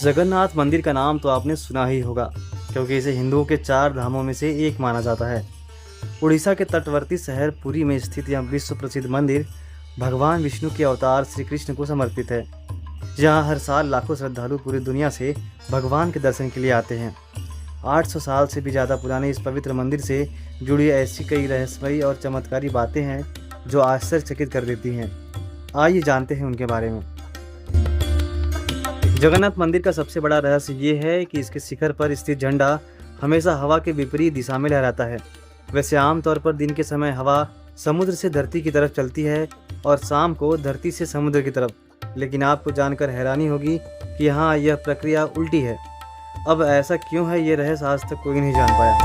जगन्नाथ मंदिर का नाम तो आपने सुना ही होगा, क्योंकि इसे हिंदुओं के 4 धामों में से एक माना जाता है। उड़ीसा के तटवर्ती शहर पुरी में स्थित यह विश्व प्रसिद्ध मंदिर भगवान विष्णु के अवतार श्री कृष्ण को समर्पित है। जहाँ हर साल लाखों श्रद्धालु पूरी दुनिया से भगवान के दर्शन के लिए आते हैं। 800 साल से भी ज़्यादा पुराने इस पवित्र मंदिर से जुड़ी ऐसी कई रहस्यमयी और चमत्कारी बातें हैं जो आश्चर्यचकित कर देती हैं। आइए जानते हैं उनके बारे में। जगन्नाथ मंदिर का सबसे बड़ा रहस्य ये है कि इसके शिखर पर स्थित झंडा हमेशा हवा के विपरीत दिशा में लहराता है। वैसे आमतौर पर दिन के समय हवा समुद्र से धरती की तरफ चलती है और शाम को धरती से समुद्र की तरफ, लेकिन आपको जानकर हैरानी होगी कि यहाँ यह प्रक्रिया उल्टी है। अब ऐसा क्यों है, ये रहस्य आज तक कोई नहीं जान पाया।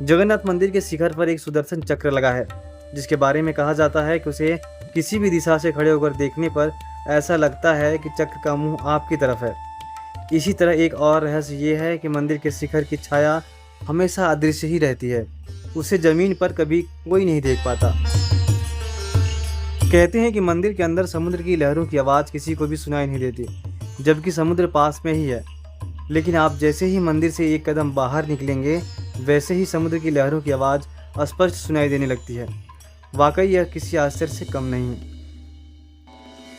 जगन्नाथ मंदिर के शिखर पर एक सुदर्शन चक्र लगा है, जिसके बारे में कहा जाता है कि उसे किसी भी दिशा से खड़े होकर देखने पर ऐसा लगता है कि चक्र का मुंह आपकी तरफ है। इसी तरह एक और रहस्य ये है कि मंदिर के शिखर की छाया हमेशा अदृश्य ही रहती है, उसे जमीन पर कभी कोई नहीं देख पाता। कहते हैं कि मंदिर के अंदर समुद्र की लहरों की आवाज़ किसी को भी सुनाई नहीं देती, जबकि समुद्र पास में ही है। लेकिन आप जैसे ही मंदिर से एक कदम बाहर निकलेंगे, वैसे ही समुद्र की लहरों की आवाज़ स्पष्ट सुनाई देने लगती है। वाकई यह किसी आश्चर्य से कम नहीं।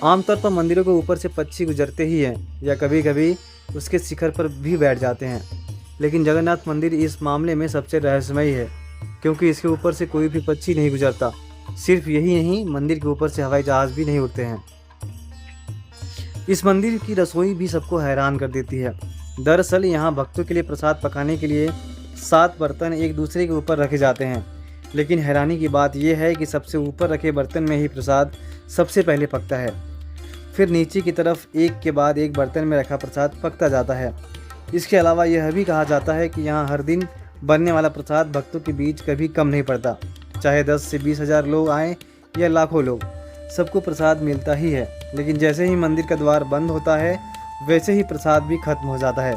आमतौर पर मंदिरों के ऊपर से पक्षी गुजरते ही हैं या कभी कभी उसके शिखर पर भी बैठ जाते हैं, लेकिन जगन्नाथ मंदिर इस मामले में सबसे रहस्यमयी है, क्योंकि इसके ऊपर से कोई भी पक्षी नहीं गुजरता। सिर्फ यही नहीं, मंदिर के ऊपर से हवाई जहाज भी नहीं उड़ते हैं। इस मंदिर की रसोई भी सबको हैरान कर देती है। दरअसल यहाँ भक्तों के लिए प्रसाद पकाने के लिए 7 बर्तन एक दूसरे के ऊपर रखे जाते हैं, लेकिन हैरानी की बात यह है कि सबसे ऊपर रखे बर्तन में ही प्रसाद सबसे पहले पकता है। फिर नीचे की तरफ एक के बाद एक बर्तन में रखा प्रसाद पकता जाता है। इसके अलावा यह भी कहा जाता है कि यहाँ हर दिन बनने वाला प्रसाद भक्तों के बीच कभी कम नहीं पड़ता। चाहे 10 से 20 हज़ार लोग आएँ या लाखों लोग, सबको प्रसाद मिलता ही है। लेकिन जैसे ही मंदिर का द्वार बंद होता है, वैसे ही प्रसाद भी खत्म हो जाता है।